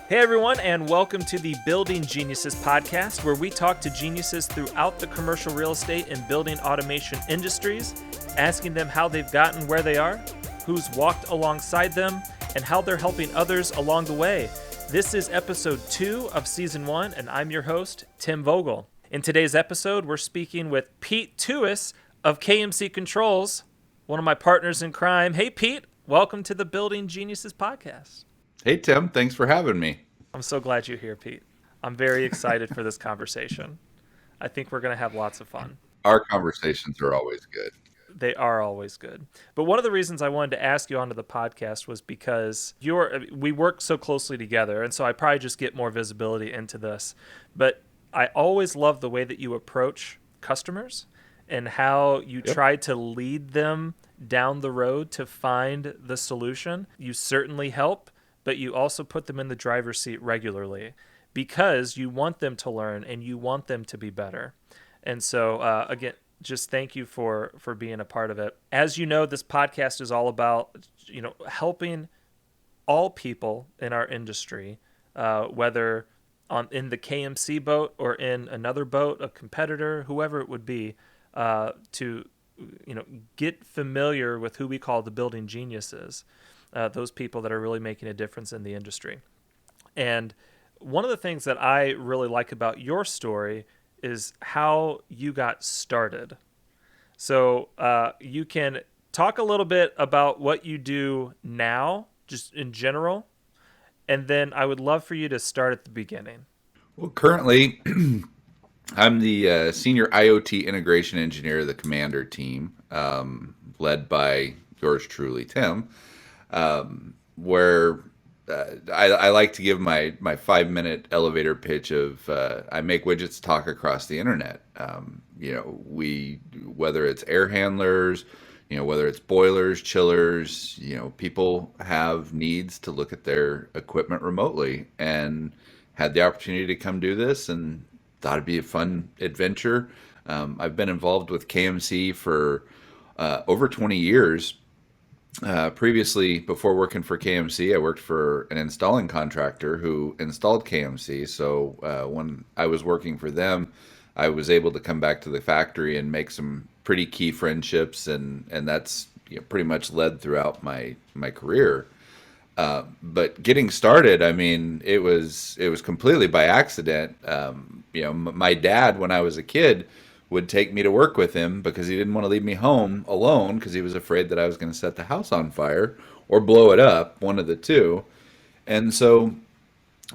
Hey everyone, and welcome to the Building Geniuses podcast, where we talk to geniuses throughout the commercial real estate and building automation industries, asking them how they've gotten where they are, who's walked alongside them, and how they're helping others along the way. This is episode 2 of season 1, and I'm your host, Tim Vogel. In today's episode, we're speaking with Pete Tewes of KMC Controls, one of my partners in crime. Hey Pete, welcome to the Building Geniuses podcast. Hey, Tim. Thanks for having me. I'm so glad you're here, Pete. I'm very excited for this conversation. I think we're going to have lots of fun. Our conversations are always good. They are always good. But one of the reasons I wanted to ask you onto the podcast was because we work so closely together, and so I probably just get more visibility into this. But I always love the way that you approach customers and how you try to lead them down the road to find the solution. You certainly help, but you also put them in the driver's seat regularly because you want them to learn and you want them to be better. And so, again, just thank you for being a part of it. As you know, this podcast is all about, helping all people in our industry, whether in the KMC boat or in another boat, a competitor, whoever it would be, to get familiar with who we call the building geniuses. Those people that are really making a difference in the industry. And one of the things that I really like about your story is how you got started. So you can talk a little bit about what you do now, just in general, and then I would love for you to start at the beginning. Well, currently, I'm the senior IoT integration engineer of the Commander team, led by yours truly, Tim. Where I like to give my 5-minute elevator pitch of I make widgets talk across the internet. Whether it's air handlers, whether it's boilers, chillers, people have needs to look at their equipment remotely, and had the opportunity to come do this and thought it'd be a fun adventure. I've been involved with KMC for over 20 years. Previously, before working for KMC, I worked for an installing contractor who installed KMC. So when I was working for them, I was able to come back to the factory and make some pretty key friendships, and that's pretty much led throughout my career. But getting started, I mean, it was completely by accident. My dad, when I was a kid, would take me to work with him because he didn't want to leave me home alone because he was afraid that I was going to set the house on fire or blow it up, one of the two. And so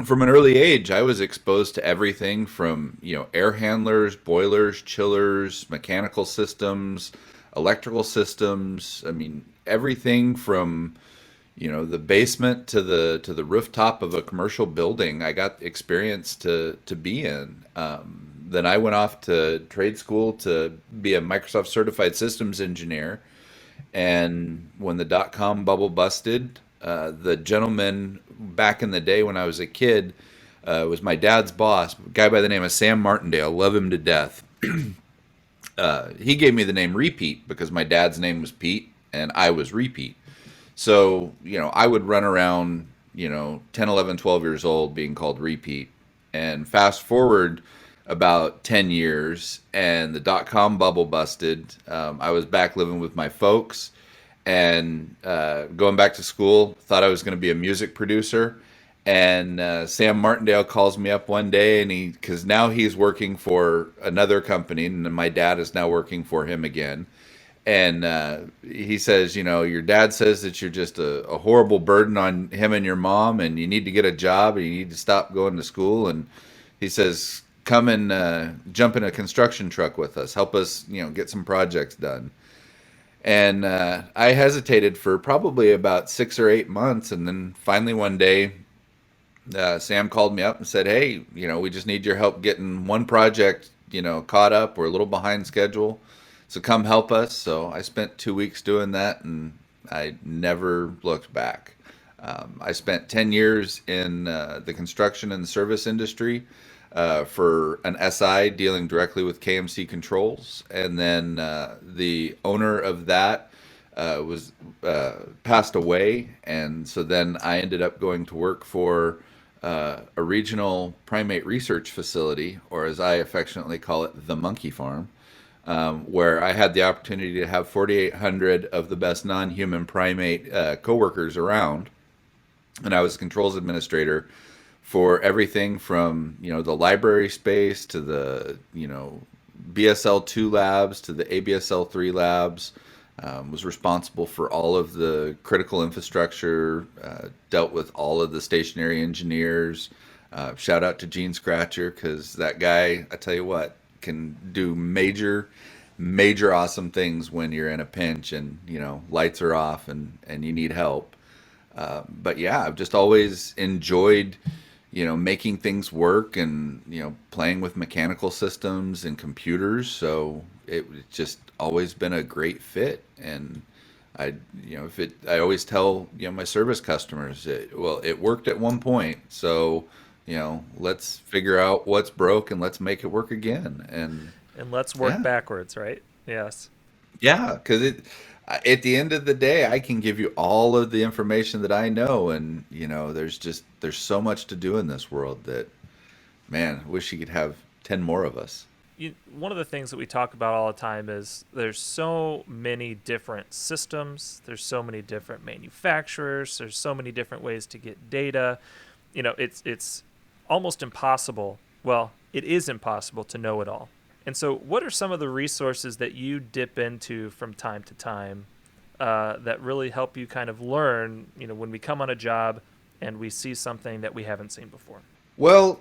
from an early age, I was exposed to everything from, air handlers, boilers, chillers, mechanical systems, electrical systems. I mean, everything from, the basement to the rooftop of a commercial building. I got experience to be in. Then I went off to trade school to be a Microsoft certified systems engineer. And when the dot-com bubble busted, the gentleman back in the day when I was a kid was my dad's boss, a guy by the name of Sam Martindale. Love him to death. He gave me the name Repeat because my dad's name was Pete and I was Repeat. So, I would run around, 10, 11, 12 years old being called Repeat. And fast forward about 10 years and the dot-com bubble busted. I was back living with my folks and going back to school, thought I was going to be a music producer. And Sam Martindale calls me up one day, and because now he's working for another company, and my dad is now working for him again. And he says, your dad says that you're just a horrible burden on him and your mom, and you need to get a job, and you need to stop going to school. And he says, come and jump in a construction truck with us. Help us, get some projects done. And I hesitated for probably about 6 or 8 months. And then finally one day, Sam called me up and said, hey, we just need your help getting one project, caught up. We're a little behind schedule. So come help us. So I spent 2 weeks doing that, and I never looked back. I spent 10 years in the construction and service industry for an SI dealing directly with KMC Controls. And then the owner of that was passed away. And so then I ended up going to work for a regional primate research facility, or as I affectionately call it, the monkey farm, where I had the opportunity to have 4,800 of the best non-human primate coworkers around, and I was controls administrator for everything from the library space to the BSL2 labs to the ABSL3 labs. Was responsible for all of the critical infrastructure, dealt with all of the stationary engineers. Shout out to Gene Scratcher, because that guy, I tell you what, can do major awesome things when you're in a pinch and lights are off and you need help. But yeah, I've just always enjoyed making things work and playing with mechanical systems and computers. So it's just always been a great fit. And I if it I always tell my service customers, it worked at one point, so let's figure out what's broke and let's make it work again. And And let's work yeah, backwards, right? Yes. yeah, because at the end of the day, I can give you all of the information that I know, and there's so much to do in this world that, man, I wish you could have 10 more of us. One of the things that we talk about all the time is there's so many different systems, there's so many different manufacturers, there's so many different ways to get data. It's almost impossible. Well, it is impossible to know it all. And so, what are some of the resources that you dip into from time to time that really help you kind of learn? When we come on a job and we see something that we haven't seen before. Well,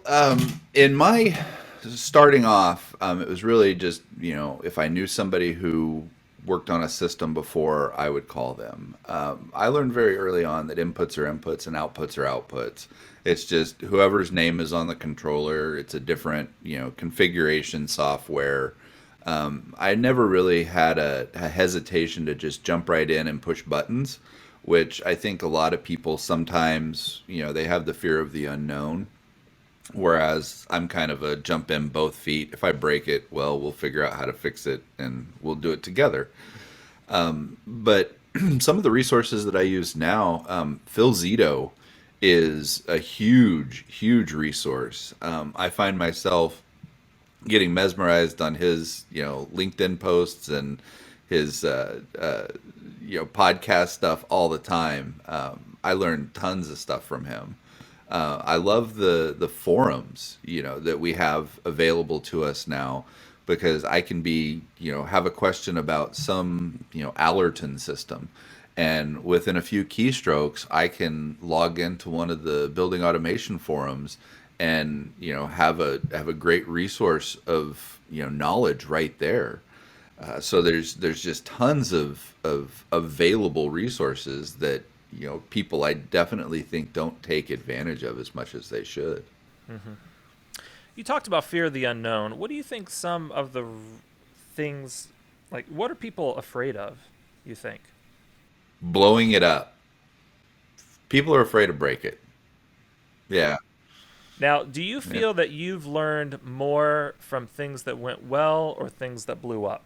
in my starting off, it was really just, if I knew somebody who worked on a system before, I would call them. I learned very early on that inputs are inputs and outputs are outputs. It's just whoever's name is on the controller, it's a different, configuration software. I never really had a hesitation to just jump right in and push buttons, which I think a lot of people sometimes, they have the fear of the unknown. Whereas I'm kind of a jump in both feet. If I break it, well, we'll figure out how to fix it and we'll do it together. But some of the resources that I use now, Phil Zito is a huge resource. I find myself getting mesmerized on his, LinkedIn posts and his, podcast stuff all the time. I learn tons of stuff from him. I love the forums, that we have available to us now, because I can have a question about some, Allerton system, and within a few keystrokes, I can log into one of the building automation forums and, have a great resource of, knowledge right there. So there's just tons of available resources that people I definitely think don't take advantage of as much as they should. Mm-hmm. You talked about fear of the unknown. What do you think some of the things, like, what are people afraid of, you think? Blowing it up. People are afraid to break it. Yeah. Now, do you Yeah. feel that you've learned more from things that went well or things that blew up?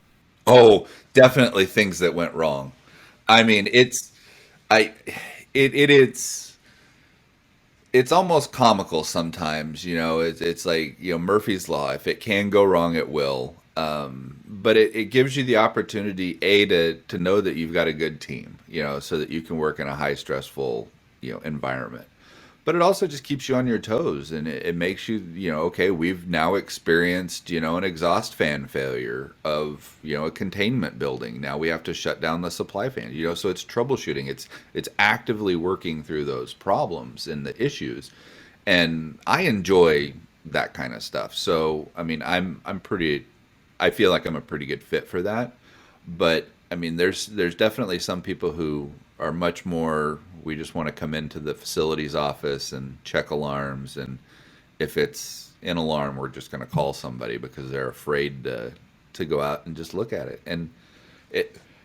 Oh, definitely things that went wrong. I mean, I it's almost comical sometimes. It's like Murphy's law. If it can go wrong, it will. But it gives you the opportunity to know that you've got a good team, so that you can work in a high stressful environment. But it also just keeps you on your toes, and it makes you, okay, we've now experienced, an exhaust fan failure of, a containment building. Now we have to shut down the supply fan, so it's troubleshooting. It's actively working through those problems and the issues. And I enjoy that kind of stuff. So, I mean, I feel like I'm a pretty good fit for that. But I mean, there's definitely some people who are much more. We just want to come into the facilities office and check alarms, and if it's an alarm, we're just going to call somebody because they're afraid to go out and just look at it. And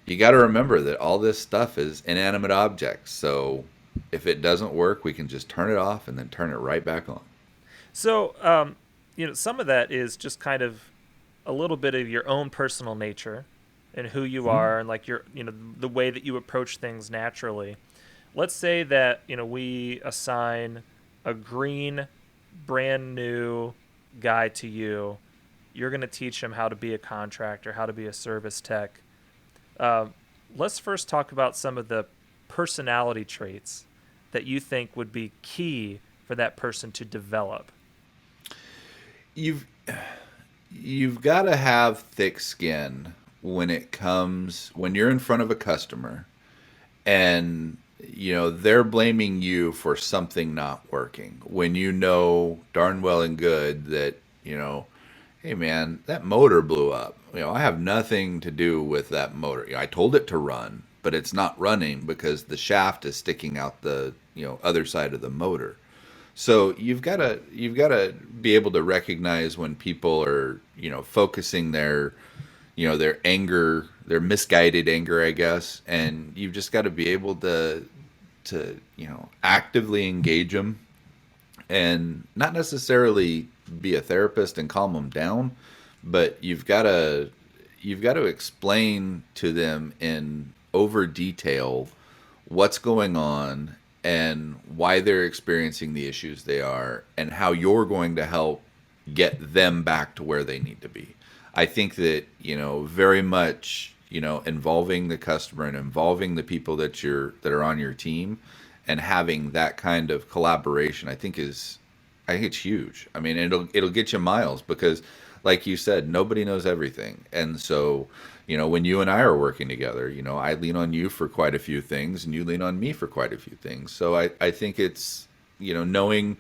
you got to remember that all this stuff is inanimate objects. So if it doesn't work, we can just turn it off and then turn it right back on. So, some of that is just kind of a little bit of your own personal nature and who you Mhm. are and like the way that you approach things naturally. Let's say that we assign a green, brand new guy to you, you're going to teach him how to be a contractor, how to be a service tech. Um, let's first talk about some of the personality traits that you think would be key for that person to develop. You've you've got to have thick skin when you're in front of a customer and they're blaming you for something not working when you know darn well and good that hey man, that motor blew up. I have nothing to do with that motor. I told it to run, but it's not running because the shaft is sticking out the other side of the motor. So you've got to be able to recognize when people are focusing their anger, their misguided anger, I guess, and you've just got to be able to actively engage them and not necessarily be a therapist and calm them down, but you've got to explain to them in over detail what's going on and why they're experiencing the issues they are and how you're going to help get them back to where they need to be. I think that, very much, involving the customer and involving the people that are on your team and having that kind of collaboration, I think it's huge. I mean, it'll get you miles because, like you said, nobody knows everything. And so, when you and I are working together, I lean on you for quite a few things and you lean on me for quite a few things. So I think it's, knowing,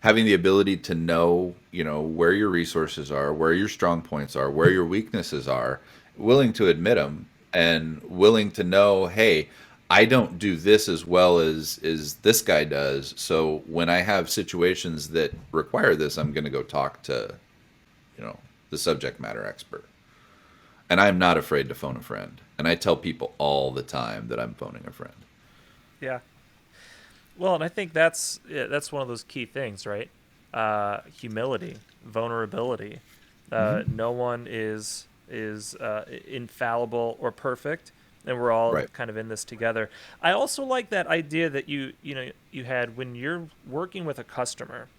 having the ability to know, where your resources are, where your strong points are, where your weaknesses are, willing to admit them and willing to know, hey, I don't do this as well as this guy does. So when I have situations that require this, I'm going to go talk to, the subject matter expert. And I'm not afraid to phone a friend. And I tell people all the time that I'm phoning a friend. Yeah. Well, and I think that's one of those key things, right? Humility, vulnerability. Hmm. No one is infallible or perfect, and we're all Right. kind of in this together. I also like that idea that you had when you're working with a customer,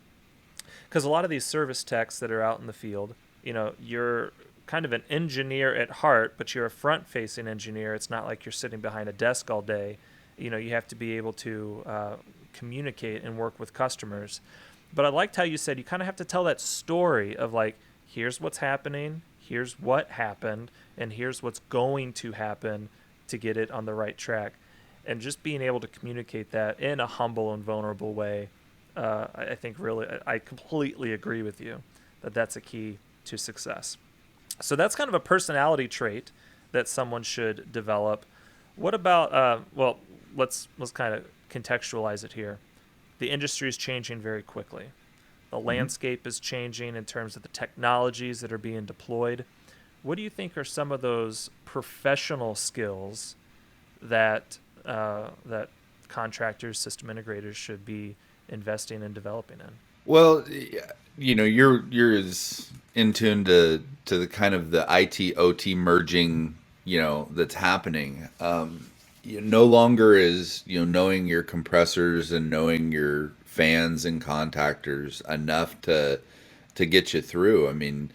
because a lot of these service techs that are out in the field, you're kind of an engineer at heart, but you're a front-facing engineer. It's not like you're sitting behind a desk all day. You have to be able to communicate and work with customers. But I liked how you said you kind of have to tell that story of like, here's what's happening, here's what happened, and here's what's going to happen to get it on the right track. And just being able to communicate that in a humble and vulnerable way, I think really, I completely agree with you that that's a key to success. So that's kind of a personality trait that someone should develop. What about well, let's kind of contextualize it here. The industry is changing very quickly. The Hmm. landscape is changing in terms of the technologies that are being deployed. What do you think are some of those professional skills that that contractors, system integrators should be investing and developing in? Well, you're as in tune to the kind of the IT OT merging, that's happening. No longer is knowing your compressors and knowing your fans and contactors enough to get you through. I mean,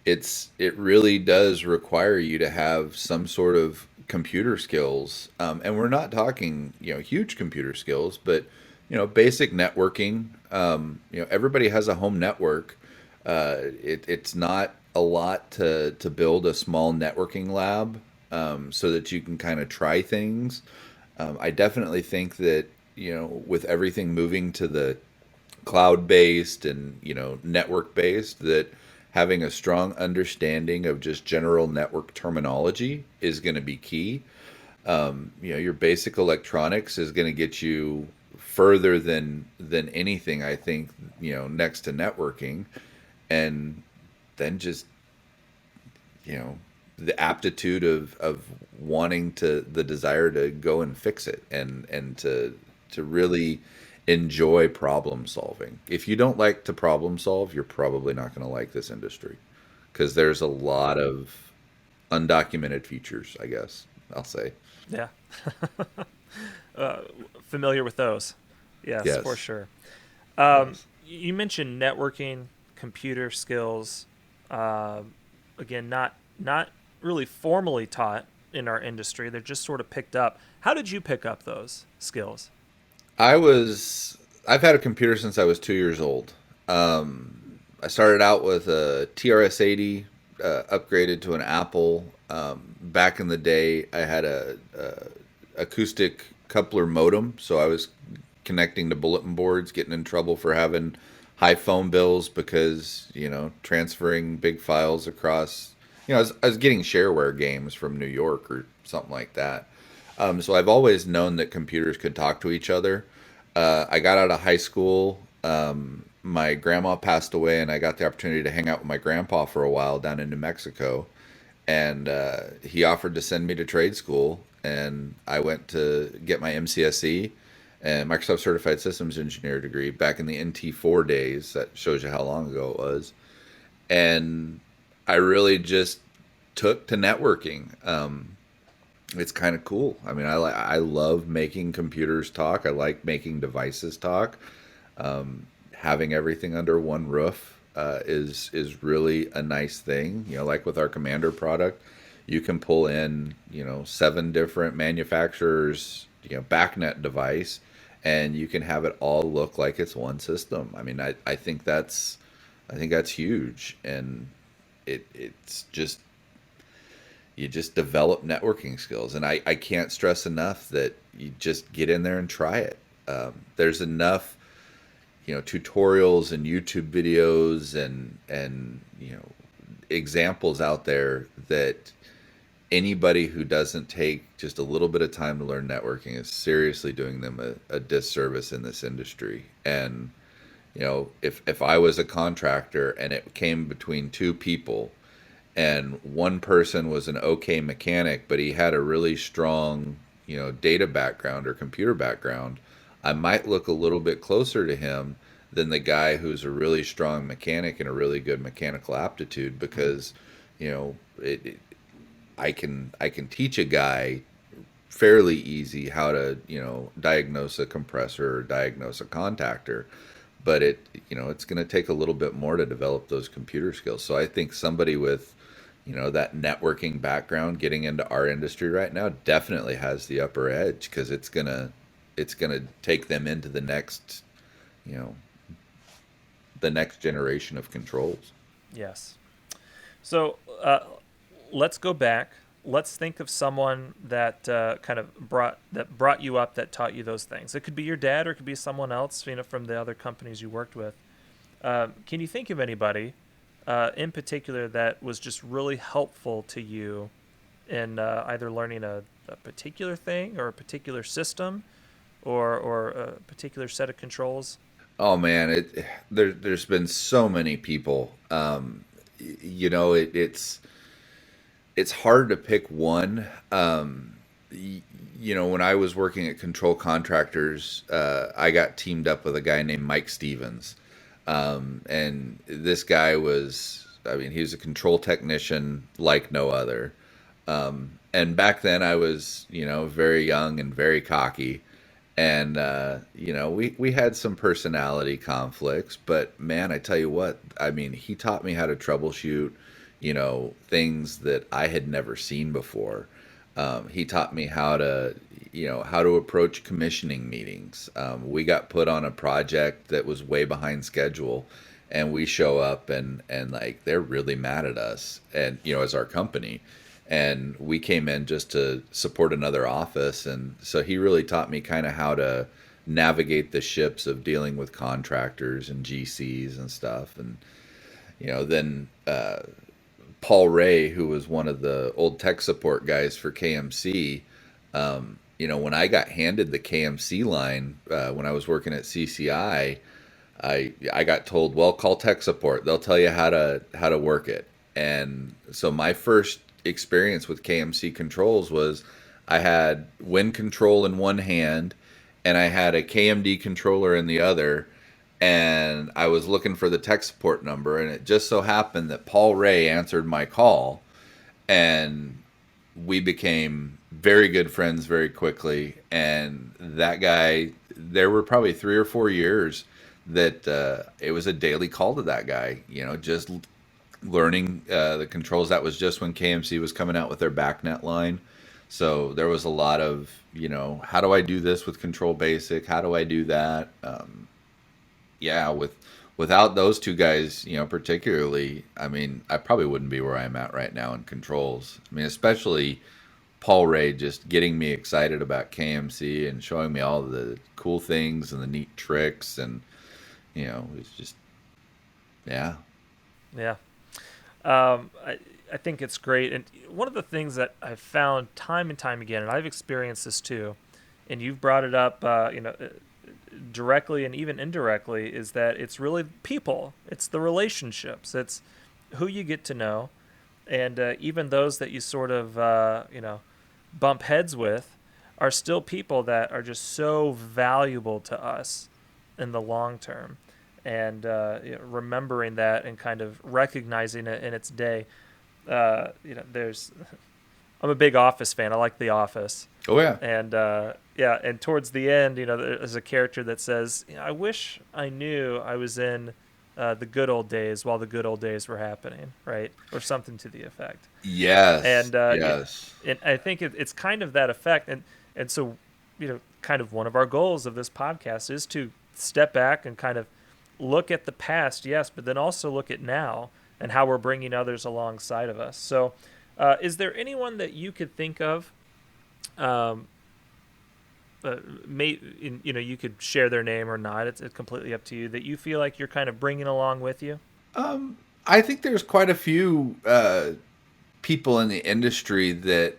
it really does require you to have some sort of computer skills, and we're not talking huge computer skills, but basic networking. Everybody has a home network. It's not a lot to build a small networking lab, so that you can kind of try things. I definitely think that with everything moving to the cloud based and network based, that having a strong understanding of just general network terminology is going to be key. Your basic electronics is going to get you further than anything, I think, next to networking. And then just you know the aptitude of wanting to, the desire to go and fix it, and to really enjoy problem solving. If you don't like to problem solve, you're probably not going to like this industry, because there's a lot of undocumented features, I guess I'll say. Yeah. uh, Familiar with those. Yes, for Yes. sure. Nice. You mentioned networking, computer skills. Uh, Again, not really formally taught in our industry. They're just sort of picked up. How did you pick up those skills? I was I've had a computer since I was 2 years old. I started out with a TRS-80, upgraded to an Apple. Back in the day, I had a acoustic coupler modem, so I was connecting to bulletin boards, getting in trouble for having high phone bills because transferring big files across. I was getting shareware games from New York or something like that. So I've always known that computers could talk to each other. I got out of high school. My grandma passed away, and I got the opportunity to hang out with my grandpa for a while down in New Mexico. And he offered to send me to trade school, and I went to get my MCSE and Microsoft Certified Systems Engineer degree back in the NT4 days. That shows you how long ago it was. And I really just took to networking. It's kind of cool. I mean, I love making computers talk. I like making devices talk. Having everything under one roof is really a nice thing. Like with our Commander product, you can pull in 7 different manufacturers backnet device, and you can have it all look like it's one system. I mean, I think that's huge, and it's just you just develop networking skills. And I can't stress enough that you just get in there and try it. There's enough, tutorials and YouTube videos and examples out there that anybody who doesn't take just a little bit of time to learn networking is seriously doing them a disservice in this industry. And if I was a contractor and it came between two people, and one person was an okay mechanic, but he had a really strong, data background or computer background, I might look a little bit closer to him than the guy who's a really strong mechanic and a really good mechanical aptitude, because, I can teach a guy fairly easy how to diagnose a compressor or diagnose a contactor, but it's going to take a little bit more to develop those computer skills. So I think somebody with that networking background getting into our industry right now definitely has the upper edge, because it's gonna take them into you know the next generation of controls. Yes. So let's go back. Let's think of someone that kind of brought you up, that taught you those things. It could be your dad, or it could be someone else, from the other companies you worked with. Can you think of anybody in particular that was just really helpful to you in either learning a particular thing or a particular system, or a particular set of controls? Oh man, there's been so many people. It's hard to pick one. When I was working at Control Contractors, I got teamed up with a guy named Mike Stevens. And this guy I mean, he was a control technician like no other. And back then I was, very young and very cocky. And, we had some personality conflicts, but man, I tell you what, I mean, he taught me how to troubleshoot, things that I had never seen before. He taught me how to approach commissioning meetings. We got put on a project that was way behind schedule, and we show up and like they're really mad at us, and as our company, and we came in just to support another office. And so he really taught me kind of how to navigate the ships of dealing with contractors and GCs and stuff. And then Paul Ray, who was one of the old tech support guys for KMC, when I got handed the KMC line when I was working at CCI, I got told, well, call tech support. They'll tell you how to work it. And so my first experience with KMC controls was I had wind control in one hand and I had a KMD controller in the other, and I was looking for the tech support number, and it just so happened that Paul Ray answered my call, and we became very good friends very quickly. And that guy, there were probably 3 or 4 years that it was a daily call to that guy, just learning the controls. That was just when KMC was coming out with their backnet line. So there was a lot of, how do I do this with Control Basic? How do I do that? Yeah, without those two guys, particularly, I mean, I probably wouldn't be where I'm at right now in controls. I mean, especially Paul Ray just getting me excited about KMC and showing me all the cool things and the neat tricks, and it's just, yeah. Yeah. I think it's great. And one of the things that I've found time and time again, and I've experienced this too, and you've brought it up, directly and even indirectly, is that it's really people. It's the relationships. It's who you get to know. And even those that you sort of, bump heads with are still people that are just so valuable to us in the long term. And remembering that and kind of recognizing it in its day. There's I'm a big Office fan. I like The Office. Oh yeah. And and towards the end, there's a character that says, "I wish I knew I was in the good old days while the good old days were happening," right, or something to the effect. Yes. And Yes. and I think it's kind of that effect, and so kind of one of our goals of this podcast is to step back and kind of look at the past, yes, but then also look at now and how we're bringing others alongside of us. So, is there anyone that you could think of? You could share their name or not. It's completely up to you. That you feel like you're kind of bringing along with you. I think there's quite a few people in the industry that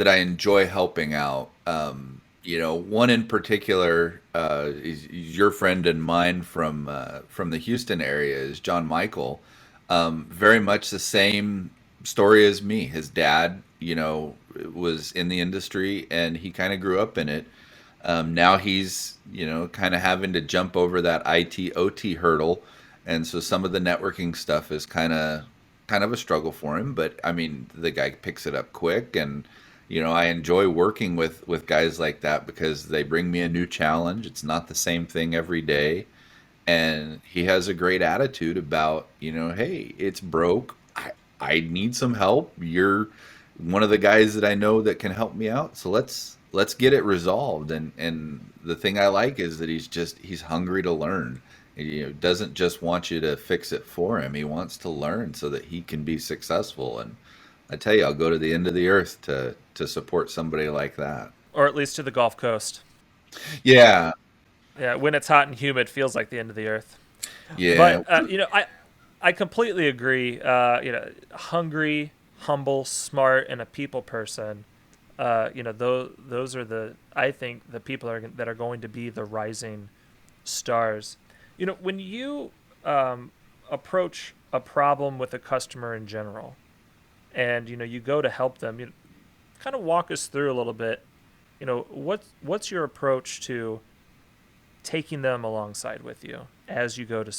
I enjoy helping out. One in particular is your friend and mine from the Houston area is John Michael. Very much the same story as me. His dad, was in the industry and he kind of grew up in it. Now he's, kind of having to jump over that IT OT hurdle. And so some of the networking stuff is kind of a struggle for him. But I mean, the guy picks it up quick. And, I enjoy working with guys like that because they bring me a new challenge. It's not the same thing every day. And he has a great attitude about, hey, it's broke. I need some help. You're one of the guys that I know that can help me out. So let's get it resolved. And the thing I like is that he's hungry to learn. He doesn't just want you to fix it for him. He wants to learn so that he can be successful. And I tell you, I'll go to the end of the earth to support somebody like that. Or at least to the Gulf Coast. Yeah. Yeah, when it's hot and humid, feels like the end of the earth. Yeah. But I completely agree. Hungry, humble, smart, and a people person. Those are I think the people that are going to be the rising stars. When you approach a problem with a customer in general, and you go to help them, kind of walk us through a little bit. What's your approach to taking them alongside with you as you go to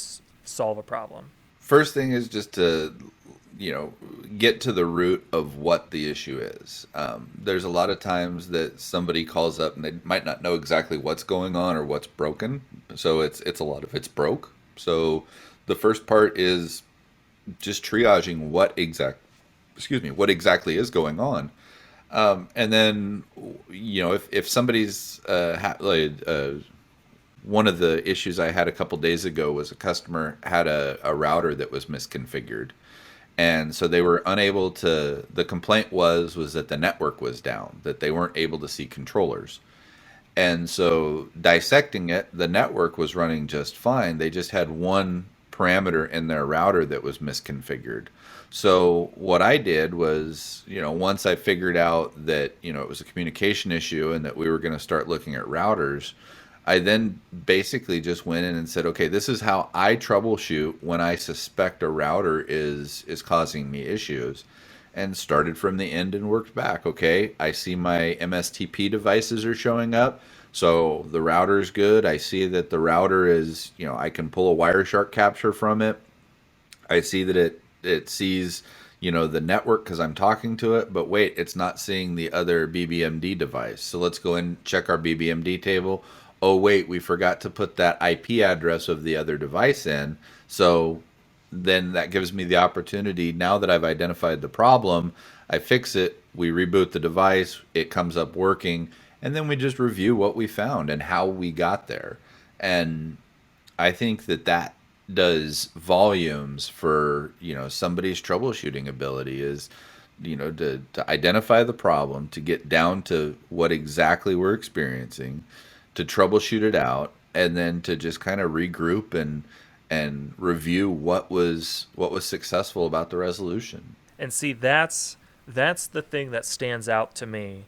solve a problem? First thing is just to, get to the root of what the issue is. There's a lot of times that somebody calls up and they might not know exactly what's going on or what's broken. So it's a lot of it's broke. So the first part is just triaging what exactly is going on. And then, if somebody's one of the issues I had a couple days ago was a customer had a router that was misconfigured. And so they were unable to, the complaint was that the network was down, that they weren't able to see controllers. And so dissecting it, the network was running just fine. They just had one parameter in their router that was misconfigured. So what I did was, once I figured out that, it was a communication issue and that we were going to start looking at routers, I then basically just went in and said, okay, this is how I troubleshoot when I suspect a router is causing me issues, and started from the end and worked back. Okay, I see my MSTP devices are showing up. So the router is good. I see that the router is, I can pull a Wireshark capture from it. I see that it sees, the network because I'm talking to it, but wait, it's not seeing the other BBMD device. So let's go and check our BBMD table. oh wait, we forgot to put that IP address of the other device in. So then that gives me the opportunity, now that I've identified the problem, I fix it, we reboot the device, it comes up working, and then we just review what we found and how we got there. And I think that that does volumes for, somebody's troubleshooting ability is, to identify the problem, to get down to what exactly we're experiencing, to troubleshoot it out, and then to just kind of regroup and review what was successful about the resolution. And see, that's the thing that stands out to me,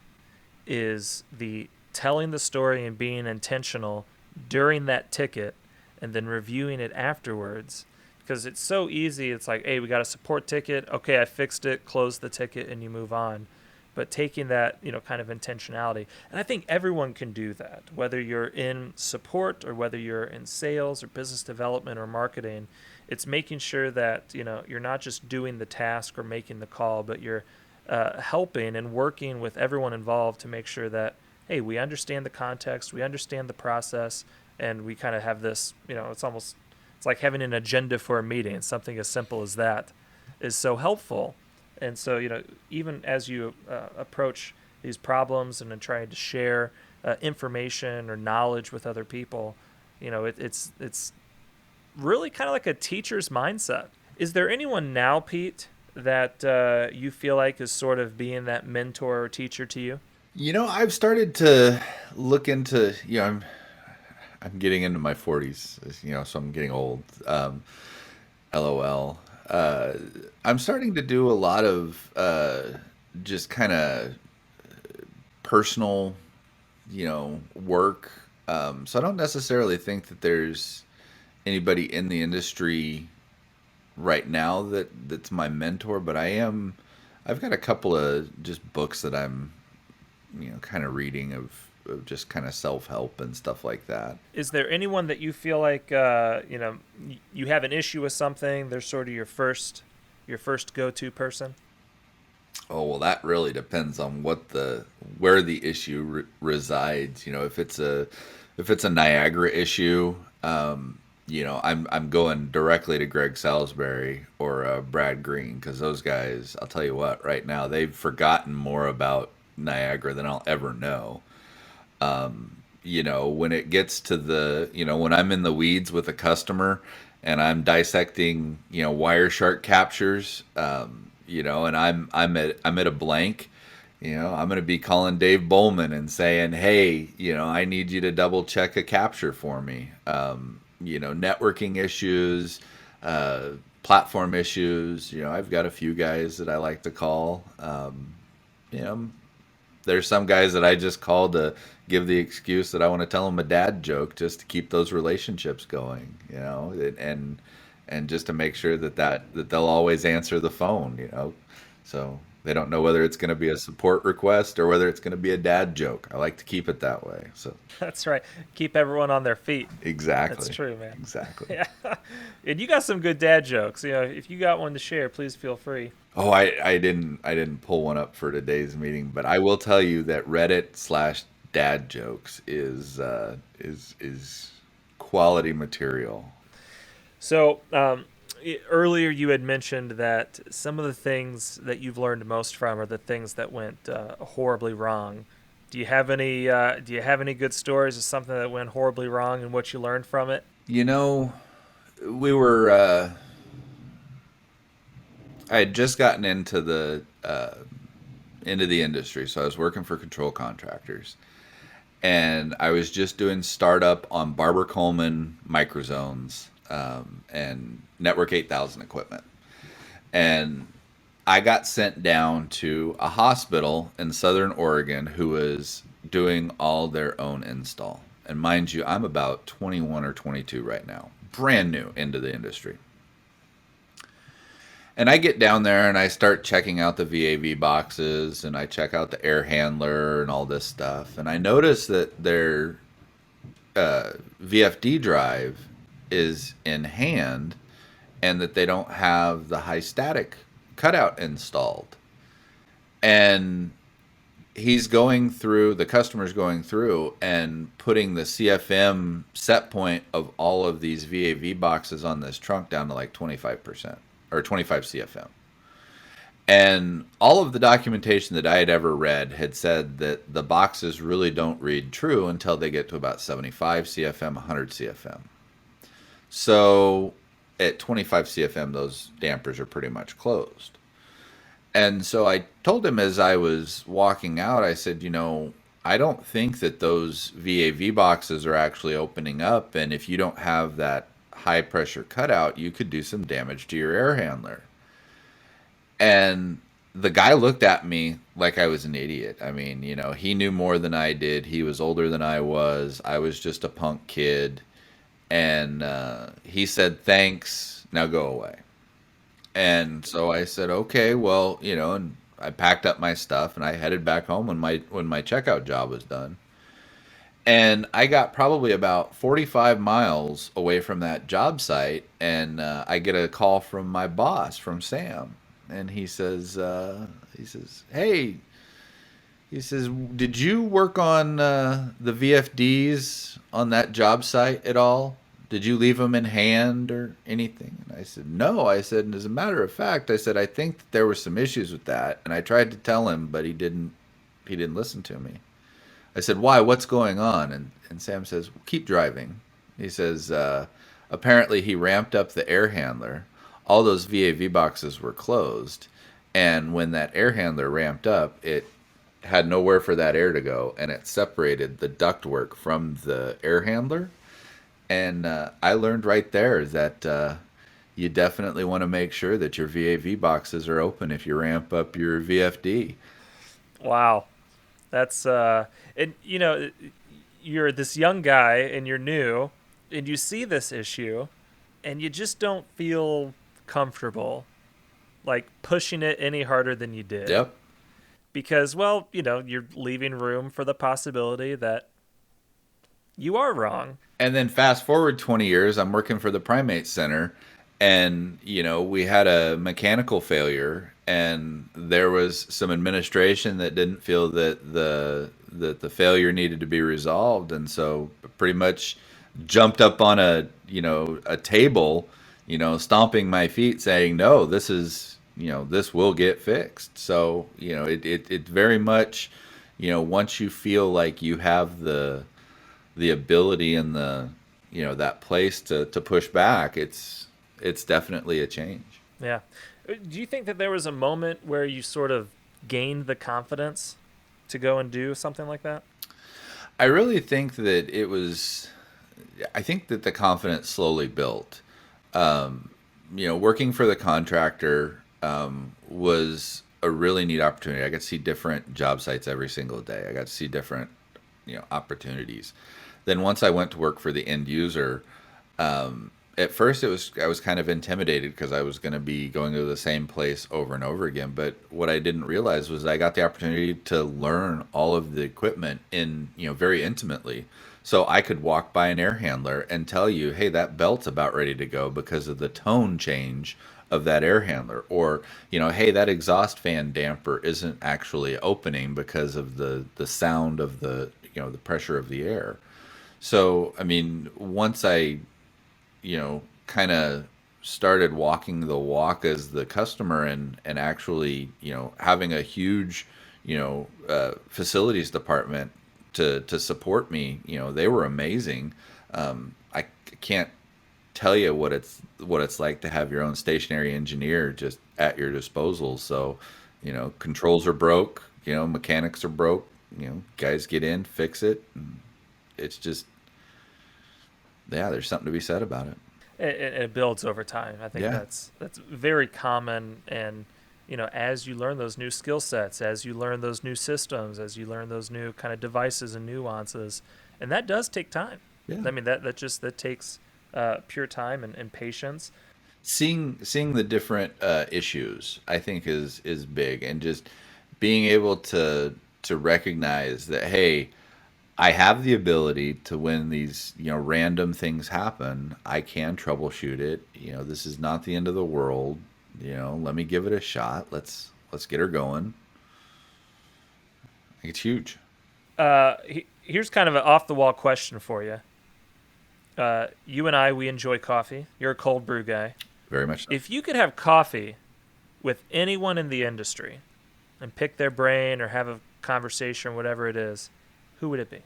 is the telling the story and being intentional during that ticket and then reviewing it afterwards. Because it's so easy. It's like, hey, we got a support ticket. Okay, I fixed it, close the ticket, and you move on. But taking that, kind of intentionality. And I think everyone can do that, whether you're in support or whether you're in sales or business development or marketing. It's making sure that, you're not just doing the task or making the call, but you're helping and working with everyone involved to make sure that, hey, we understand the context, we understand the process, and we kind of have this, it's like having an agenda for a meeting. Something as simple as that is so helpful. And so, even as you approach these problems and then trying to share information or knowledge with other people, it's really kind of like a teacher's mindset. Is there anyone now, Pete, that you feel like is sort of being that mentor or teacher to you? I've started to look into, I'm getting into my 40s, so I'm getting old. LOL. I'm starting to do a lot of just kind of personal, work. So I don't necessarily think that there's anybody in the industry right now that's my mentor, but I've got a couple of just books that I'm, kind of reading of just kind of self-help and stuff like that. Is there anyone that you feel like you have an issue with something? They're sort of your first go-to person. Oh, well, that really depends on where the issue resides. If it's a Niagara issue, I'm going directly to Greg Salisbury or Brad Green, because those guys, I'll tell you what, right now they've forgotten more about Niagara than I'll ever know. When it gets to when I'm in the weeds with a customer and I'm dissecting, Wireshark captures, and I'm at a blank, I'm going to be calling Dave Bowman and saying, hey, I need you to double check a capture for me. Networking issues, platform issues, I've got a few guys that I like to call. You know, there's some guys that I just call to give the excuse that I want to tell them a dad joke just to keep those relationships going, and just to make sure that they'll always answer the phone, so they don't know whether it's going to be a support request or whether it's going to be a dad joke. I like to keep it that way. So That's right. Keep everyone on their feet. exactly, That's true, man. exactly. Yeah. And you got some good dad jokes. If you got one to share, please feel free. Oh, I didn't pull one up for today's meeting, but I will tell you that Reddit/dad jokes is quality material. So, earlier you had mentioned that some of the things that you've learned most from are the things that went horribly wrong. Do you have any? Do you have any good stories of something that went horribly wrong and what you learned from it? You know, we were I had just gotten into the industry, so I was working for control contractors, and I was just doing startup on Barber Coleman microzones, and Network 8000 equipment, and I got sent down to a hospital in Southern Oregon who was doing all their own install. And mind you, I'm about 21 or 22 right now, brand new into the industry. And I get down there and I start checking out the VAV boxes and I check out the air handler and all this stuff. And I notice that their VFD drive is in hand and that they don't have the high static cutout installed. And he's going through, the customer's going through and putting the CFM set point of all of these VAV boxes on this trunk down to like 25% or 25 CFM. And all of the documentation that I had ever read had said that the boxes really don't read true until they get to about 75 CFM, 100 CFM. So at 25 CFM, those dampers are pretty much closed. And so I told him as I was walking out, I said, I don't think that those VAV boxes are actually opening up. And if you don't have that high pressure cutout, you could do some damage to your air handler. And the guy looked at me like I was an idiot. I mean, he knew more than I did. He was older than I was. I was just a punk kid. And he said, "Thanks, now go away." And so I said, "Okay, well, and I packed up my stuff and I headed back home when my checkout job was done. And I got probably about 45 miles away from that job site, and I get a call from my boss, from Sam, and he says, "Hey," he says, "did you work on the VFDs on that job site at all? Did you leave them in hand or anything?" And I said, "No." I said, "And as a matter of fact," I said, "I think that there were some issues with that, and I tried to tell him, but he didn't listen to me." I said, "Why? What's going on?" And Sam says, "Well, keep driving." He says, apparently he ramped up the air handler. All those VAV boxes were closed. And when that air handler ramped up, it had nowhere for that air to go. And it separated the ductwork from the air handler. And I learned right there that you definitely want to make sure that your VAV boxes are open if you ramp up your VFD. Wow. That's and you're this young guy and you're new and you see this issue and you just don't feel comfortable like pushing it any harder than you did Yep. because well, you're leaving room for the possibility that you are wrong. And then fast forward 20 years, I'm working for the Primate Center, and we had a mechanical failure, and there was some administration that didn't feel that the failure needed to be resolved, and so pretty much jumped up on a table, stomping my feet, saying, "No, this is this will get fixed." So it very much, once you feel like you have the ability and the that place to push back, it's definitely a change. Yeah. Do you think that there was a moment where you sort of gained the confidence to go and do something like that? I really think that I think that the confidence slowly built. Working for the contractor was a really neat opportunity. I got to see different job sites every single day. I got to see different opportunities. Then once I went to work for the end user, at first I was kind of intimidated because I was going to be going to the same place over and over again. But what I didn't realize was I got the opportunity to learn all of the equipment very intimately. So I could walk by an air handler and tell you, "Hey, that belt's about ready to go because of the tone change of that air handler," or "Hey, that exhaust fan damper isn't actually opening because of the sound of the pressure of the air." So, I mean, once I, kind of started walking the walk as the customer and actually, having a huge, facilities department to support me, they were amazing. I can't tell you what it's like to have your own stationary engineer just at your disposal. So, controls are broke, mechanics are broke, guys get in, fix it. And it's just, yeah, there's something to be said about it. It builds over time. I think Yeah. that's very common. And as you learn those new skill sets, as you learn those new systems, as you learn those new kind of devices and nuances, and that does take time. Yeah. I mean that takes pure time and patience. Seeing the different issues, I think is big, and just being able to recognize that, hey, I have the ability to, when these random things happen, I can troubleshoot it. This is not the end of the world. Let me give it a shot. Let's get her going. think it's huge. Here's kind of an off-the-wall question for you. You and I, we enjoy coffee. You're a cold brew guy. Very much so. If you could have coffee with anyone in the industry and pick their brain or have a conversation or whatever it is, who would it be?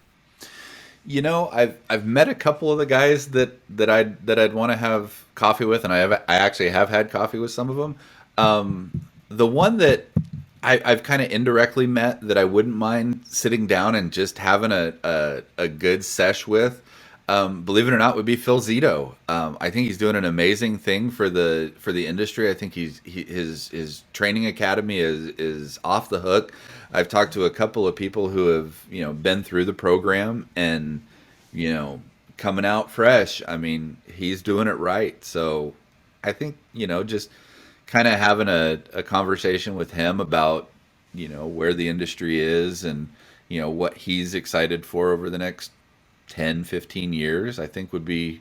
You know, I've met a couple of the guys that I'd want to have coffee with, and I actually have had coffee with some of them. The one that I've kind of indirectly met that I wouldn't mind sitting down and just having a good sesh with, believe it or not, would be Phil Zito. I think he's doing an amazing thing for the industry. I think his training academy is off the hook. I've talked to a couple of people who have been through the program and coming out fresh. I mean, he's doing it right. So I think just kind of having a conversation with him about where the industry is and what he's excited for over the next 10, 15 years, I think would be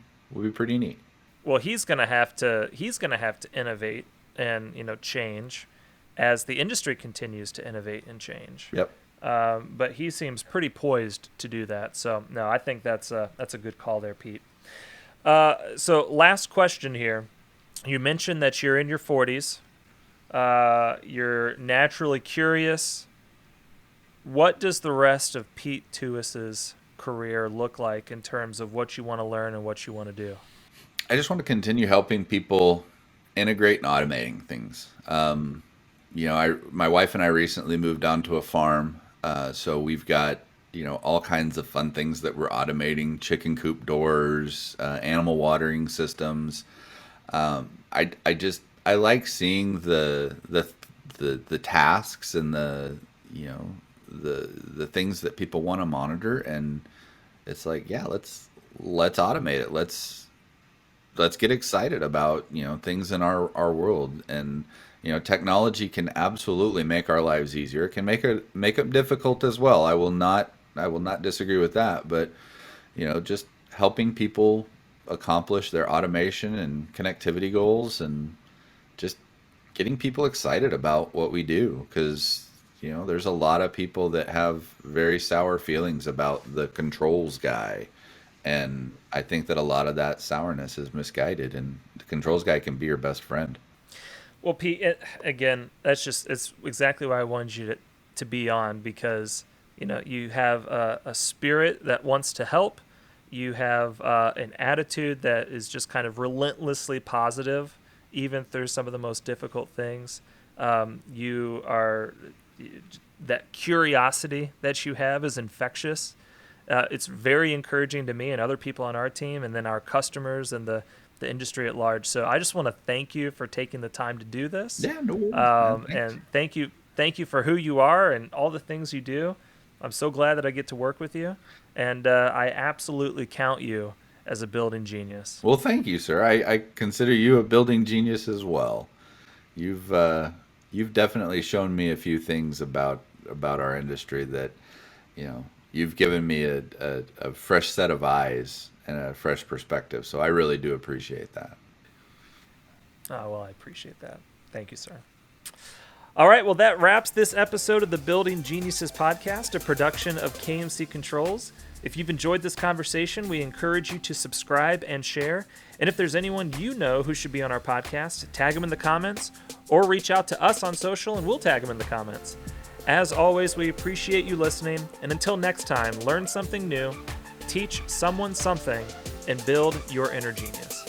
pretty neat. Well, he's gonna have to innovate and change as the industry continues to innovate and change. Yep. But he seems pretty poised to do that. So no, I think that's a good call there, Pete. So last question here. You mentioned that you're in your 40s. You're naturally curious. What does the rest of Pete Tewes' career look like in terms of what you want to learn and what you want to do? I just want to continue helping people integrate and automating things. My wife and I recently moved onto a farm, so we've got all kinds of fun things that we're automating: chicken coop doors, animal watering systems. I like seeing the tasks and the things that people want to monitor, and it's like, yeah, let's automate it. Let's get excited about things in our world. And technology can absolutely make our lives easier. It can make it difficult as well. I will not disagree with that. But just helping people accomplish their automation and connectivity goals, and just getting people excited about what we do, because there's a lot of people that have very sour feelings about the controls guy. And I think that a lot of that sourness is misguided, and the controls guy can be your best friend. Well, Pete, again, it's exactly why I wanted you to be on, because you have a spirit that wants to help. You have an attitude that is just kind of relentlessly positive, even through some of the most difficult things. You are that curiosity that you have is infectious. It's very encouraging to me and other people on our team, and then our customers and the industry at large. So I just want to thank you for taking the time to do this. Yeah, no worries, and thank you for who you are and all the things you do. I'm so glad that I get to work with you, and I absolutely count you as a building genius. Well, thank you, sir. I consider you a building genius as well. You've definitely shown me a few things about our industry that you've given me a fresh set of eyes and a fresh perspective. So I really do appreciate that. Oh, well, I appreciate that. Thank you, sir. All right, well, that wraps this episode of the Building Geniuses podcast, a production of KMC Controls. If you've enjoyed this conversation, we encourage you to subscribe and share. And if there's anyone you know who should be on our podcast, tag them in the comments or reach out to us on social and we'll tag them in the comments. As always, we appreciate you listening. And until next time, learn something new, teach someone something, and build your inner genius.